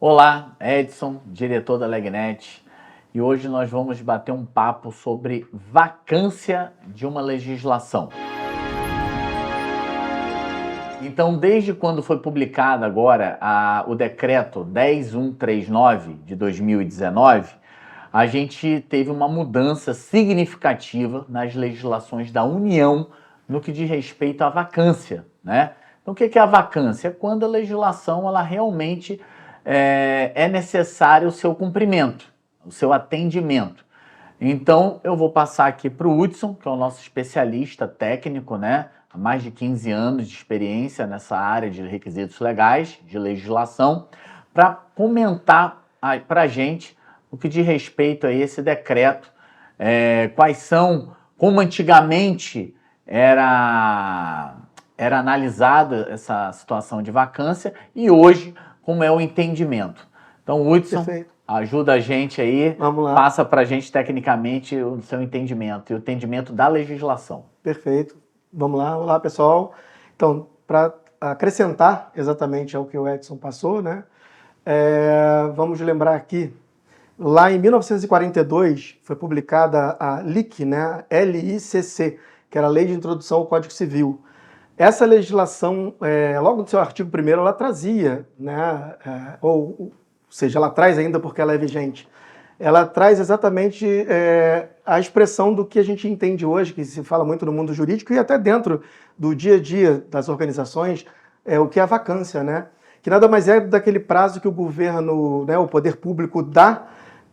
Olá, Edson, diretor da Legnet, e hoje nós vamos bater um papo sobre vacância de uma legislação. Então, desde quando foi publicado agora o decreto 10139 de 2019, a gente teve uma mudança significativa nas legislações da União no que diz respeito à vacância, né? Então, o que é a vacância? É quando a legislação ela realmente é necessário o seu cumprimento, o seu atendimento. Então, eu vou passar aqui para o Hudson, que é o nosso especialista técnico, né? Há mais de 15 anos de experiência nessa área de requisitos legais, de legislação, para comentar para a gente o que diz respeito a esse decreto, quais são, como antigamente era analisada essa situação de vacância e hoje como é o entendimento. Então, Hudson, ajuda a gente aí, Vamos lá. passa para a gente tecnicamente o seu entendimento e o entendimento da legislação. Perfeito. Vamos lá. Olá, pessoal. Então, para acrescentar exatamente ao que o Edson passou, né? Vamos lembrar aqui, lá em 1942 foi publicada a LIC, né? LICC, que era a Lei de Introdução ao Código Civil. Essa legislação, logo no seu artigo 1º, ela trazia, né? Ou seja, ela traz ainda porque ela é vigente. Ela traz exatamente a expressão do que a gente entende hoje, que se fala muito no mundo jurídico e até dentro do dia a dia das organizações, o que é a vacância, né? Que nada mais é daquele prazo que o governo, né, o poder público dá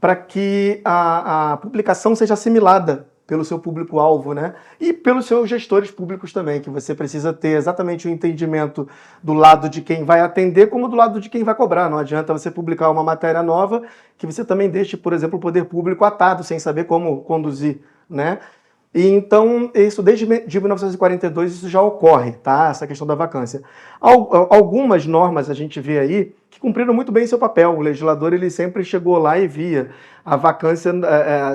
para que a publicação seja assimilada pelo seu público-alvo, né? E pelos seus gestores públicos também, que você precisa ter exatamente o entendimento do lado de quem vai atender como do lado de quem vai cobrar. Não adianta você publicar uma matéria nova que você também deixe, por exemplo, o poder público atado, sem saber como conduzir, né? E então, isso desde 1942 isso já ocorre, tá? Essa questão da vacância. Algumas normas a gente vê aí que cumpriram muito bem seu papel. O legislador ele sempre chegou lá e via a vacância,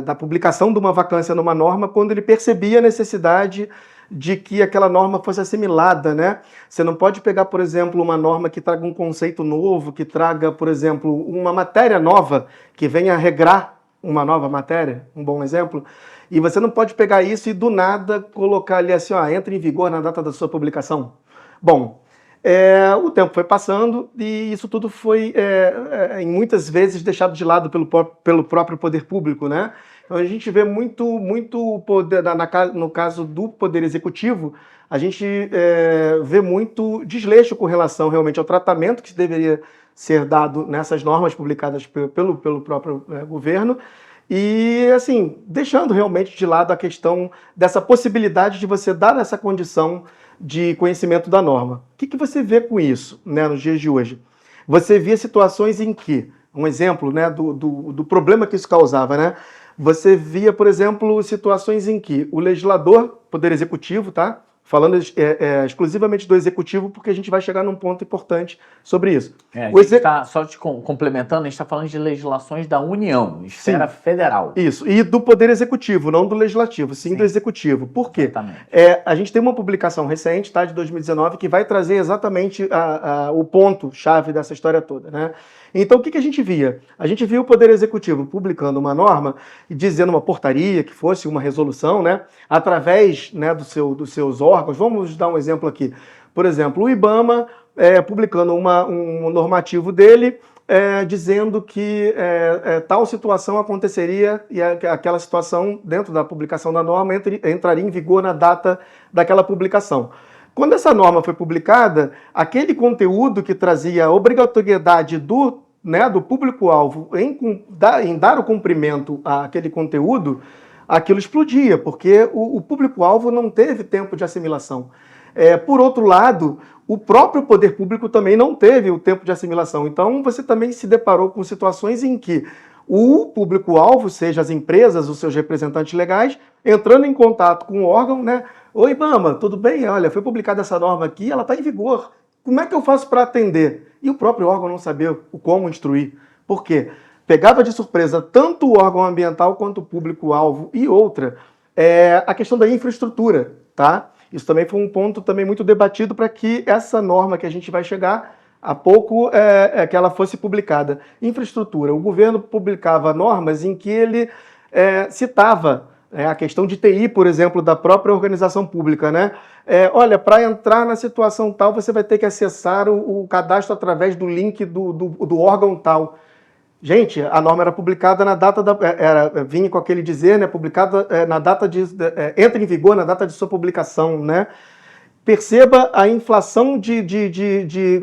da publicação de uma vacância numa norma quando ele percebia a necessidade de que aquela norma fosse assimilada, né? Você não pode pegar, por exemplo, uma norma que traga um conceito novo, que traga, por exemplo, uma matéria nova, que venha regrar uma nova matéria, um bom exemplo, e você não pode pegar isso e do nada colocar ali assim, ó, entra em vigor na data da sua publicação. Bom, o tempo foi passando e isso tudo foi, em muitas vezes, deixado de lado pelo próprio poder público, né? Então a gente vê muito poder, no caso do Poder Executivo, a gente vê muito desleixo com relação realmente ao tratamento que deveria ser dado nessas normas publicadas pelo próprio governo, e, assim, deixando realmente de lado a questão dessa possibilidade de você dar essa condição de conhecimento da norma. O que você vê com isso, né, nos dias de hoje? Você via situações em que, um exemplo, né, do problema que isso causava, né? Você via, por exemplo, situações em que o legislador, Poder Executivo, tá? Falando exclusivamente do Executivo, porque a gente vai chegar num ponto importante sobre isso. Só te complementando, a gente está falando de legislações da União, esfera federal. Isso, e do Poder Executivo, não do Legislativo, sim do Executivo. Por quê? A gente tem uma publicação recente, tá, de 2019, que vai trazer exatamente o ponto-chave dessa história toda, né? Então, o que a gente via? A gente via o Poder Executivo publicando uma norma e dizendo uma portaria, que fosse uma resolução, né, através, né, dos seus órgãos. Vamos dar um exemplo aqui. Por exemplo, o IBAMA publicando um normativo dele dizendo que tal situação aconteceria e aquela situação, dentro da publicação da norma, entraria em vigor na data daquela publicação. Quando essa norma foi publicada, aquele conteúdo que trazia a obrigatoriedade do público-alvo em dar o cumprimento àquele conteúdo, aquilo explodia, porque o público-alvo não teve tempo de assimilação. Por outro lado, o próprio poder público também não teve o tempo de assimilação. Então, você também se deparou com situações em que o público-alvo, seja as empresas, os seus representantes legais, entrando em contato com o órgão, né? Oi, IBAMA, tudo bem? Olha, foi publicada essa norma aqui, ela está em vigor. Como é que eu faço para atender? E o próprio órgão não sabia como instruir. Por quê? Pegava de surpresa tanto o órgão ambiental quanto o público-alvo. E outra, a questão da infraestrutura, tá? Isso também foi um ponto também muito debatido para que essa norma que a gente vai chegar há pouco que ela fosse publicada. Infraestrutura. O governo publicava normas em que ele citava a questão de TI, por exemplo, da própria organização pública, né? Olha, para entrar na situação tal, você vai ter que acessar o cadastro através do link do órgão tal. Gente, a norma era publicada na data vinha com aquele dizer, né? Publicada na data entra em vigor na data de sua publicação, né? Perceba a inflação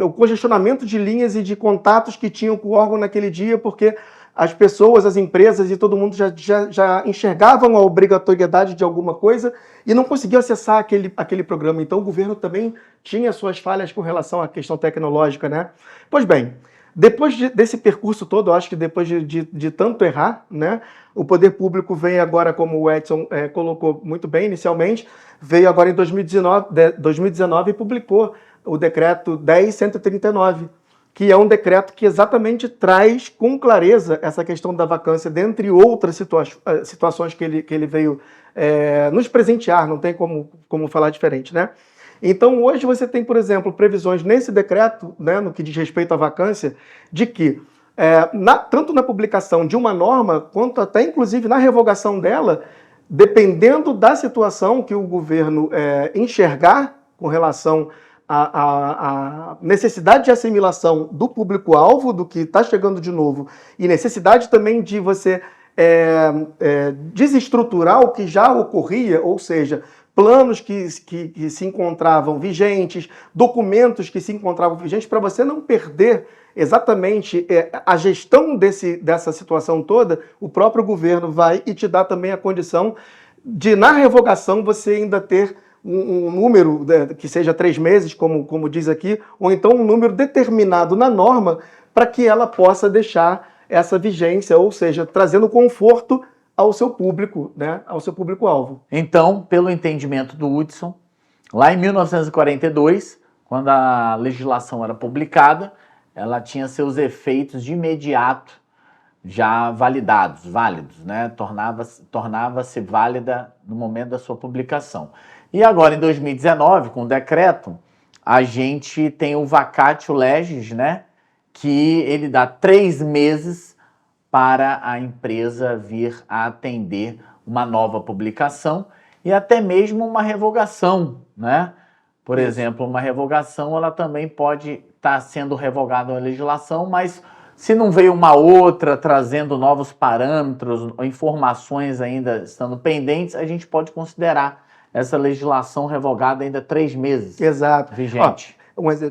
o congestionamento de linhas e de contatos que tinham com o órgão naquele dia, porque as pessoas, as empresas e todo mundo já enxergavam a obrigatoriedade de alguma coisa e não conseguiam acessar aquele programa. Então o governo também tinha suas falhas com relação à questão tecnológica, né? Pois bem, depois desse percurso todo, eu acho que depois de tanto errar, né, o poder público vem agora, como o Edson colocou muito bem inicialmente, veio agora em 2019 e publicou o decreto 10.139, que é um decreto que exatamente traz com clareza essa questão da vacância, dentre outras situações que ele veio nos presentear, não tem como falar diferente, né? Então, hoje você tem, por exemplo, previsões nesse decreto, né, no que diz respeito à vacância, de que, tanto na publicação de uma norma, quanto até, inclusive, na revogação dela, dependendo da situação que o governo enxergar com relação à necessidade de assimilação do público-alvo, do que está chegando de novo, e necessidade também de você desestruturar o que já ocorria, ou seja, planos que se encontravam vigentes, documentos que se encontravam vigentes, para você não perder exatamente a gestão dessa situação toda, o próprio governo vai e te dá também a condição de, na revogação, você ainda ter um número que seja 3 meses, como diz aqui, ou então um número determinado na norma para que ela possa deixar essa vigência, ou seja, trazendo conforto ao seu público, né, ao seu público-alvo. Então, pelo entendimento do Hudson, lá em 1942, quando a legislação era publicada, ela tinha seus efeitos de imediato já válidos, né? Tornava-se válida no momento da sua publicação. E agora, em 2019, com o decreto, a gente tem o vacatio legis, né? Que ele dá 3 meses para a empresa vir a atender uma nova publicação e até mesmo uma revogação, né? Por exemplo, uma revogação, ela também pode estar sendo revogada a legislação, mas se não veio uma outra trazendo novos parâmetros, informações ainda estando pendentes, a gente pode considerar essa legislação revogada ainda 3 meses. Exato. Vigente.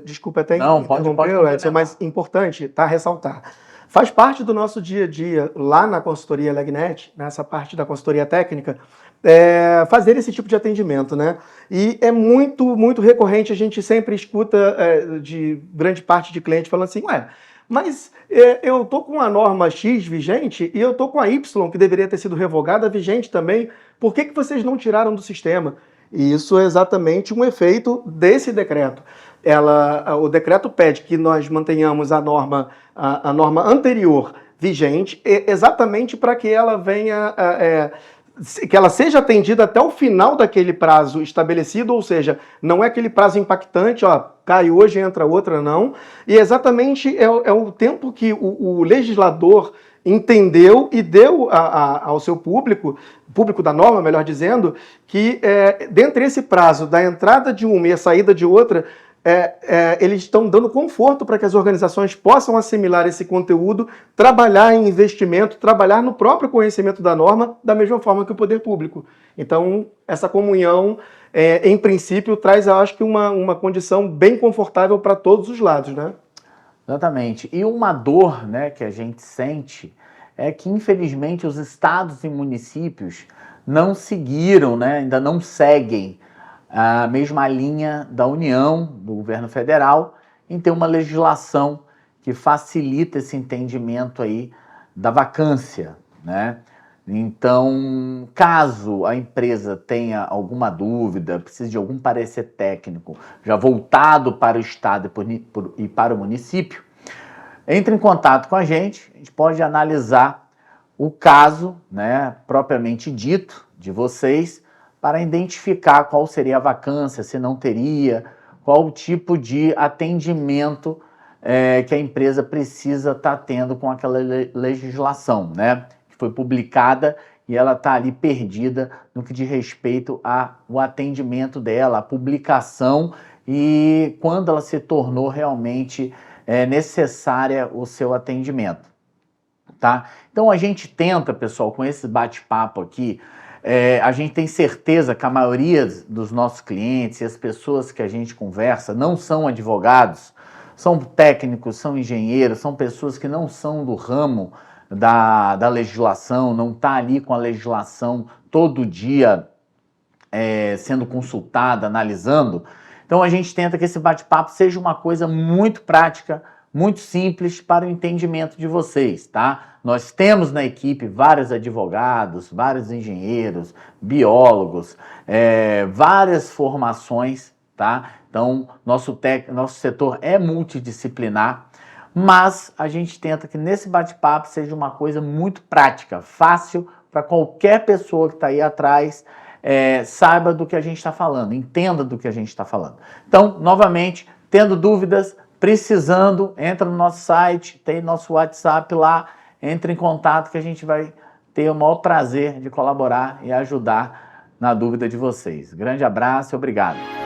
Desculpa até interromper, Edson, mas importante, tá, ressaltar. Faz parte do nosso dia a dia, lá na consultoria Legnet, nessa parte da consultoria técnica, fazer esse tipo de atendimento, né? E é muito, muito recorrente, a gente sempre escuta de grande parte de cliente falando assim, mas eu tô com a norma X vigente e eu tô com a Y, que deveria ter sido revogada, vigente também, por que vocês não tiraram do sistema? E isso é exatamente um efeito desse decreto. O decreto pede que nós mantenhamos a norma anterior vigente, exatamente para que ela venha, que ela seja atendida até o final daquele prazo estabelecido, ou seja, não é aquele prazo impactante, cai hoje, entra outra, não. E exatamente é o tempo que o legislador entendeu e deu ao seu público da norma, melhor dizendo, que dentre esse prazo da entrada de uma e a saída de outra, eles estão dando conforto para que as organizações possam assimilar esse conteúdo, trabalhar em investimento, trabalhar no próprio conhecimento da norma, da mesma forma que o poder público. Então, essa comunhão, em princípio, traz, eu acho que uma condição bem confortável para todos os lados, né? Exatamente. E uma dor, né, que a gente sente é que, infelizmente, os estados e municípios não seguiram, né, ainda não seguem a mesma linha da União, do governo federal, em ter uma legislação que facilita esse entendimento aí da vacância, né? Então, caso a empresa tenha alguma dúvida, precise de algum parecer técnico já voltado para o estado e para o município, entre em contato com a gente pode analisar o caso, né, propriamente dito de vocês, para identificar qual seria a vacância, se não teria, qual o tipo de atendimento que a empresa precisa estar tendo com aquela legislação, né? Que foi publicada e ela está ali perdida no que diz respeito ao atendimento dela, a publicação e quando ela se tornou realmente necessária o seu atendimento, tá? Então a gente tenta, pessoal, com esse bate-papo aqui, a gente tem certeza que a maioria dos nossos clientes e as pessoas que a gente conversa não são advogados, são técnicos, são engenheiros, são pessoas que não são do ramo da legislação, não está ali com a legislação todo dia sendo consultada, analisando. Então a gente tenta que esse bate-papo seja uma coisa muito prática, muito simples para o entendimento de vocês, tá? Nós temos na equipe vários advogados, vários engenheiros, biólogos, várias formações, tá? Então, nosso setor é multidisciplinar, mas a gente tenta que nesse bate-papo seja uma coisa muito prática, fácil para qualquer pessoa que está aí atrás, saiba do que a gente está falando, entenda do que a gente está falando. Então, novamente, tendo dúvidas, precisando, entra no nosso site, tem nosso WhatsApp lá, entre em contato que a gente vai ter o maior prazer de colaborar e ajudar na dúvida de vocês. Grande abraço e obrigado.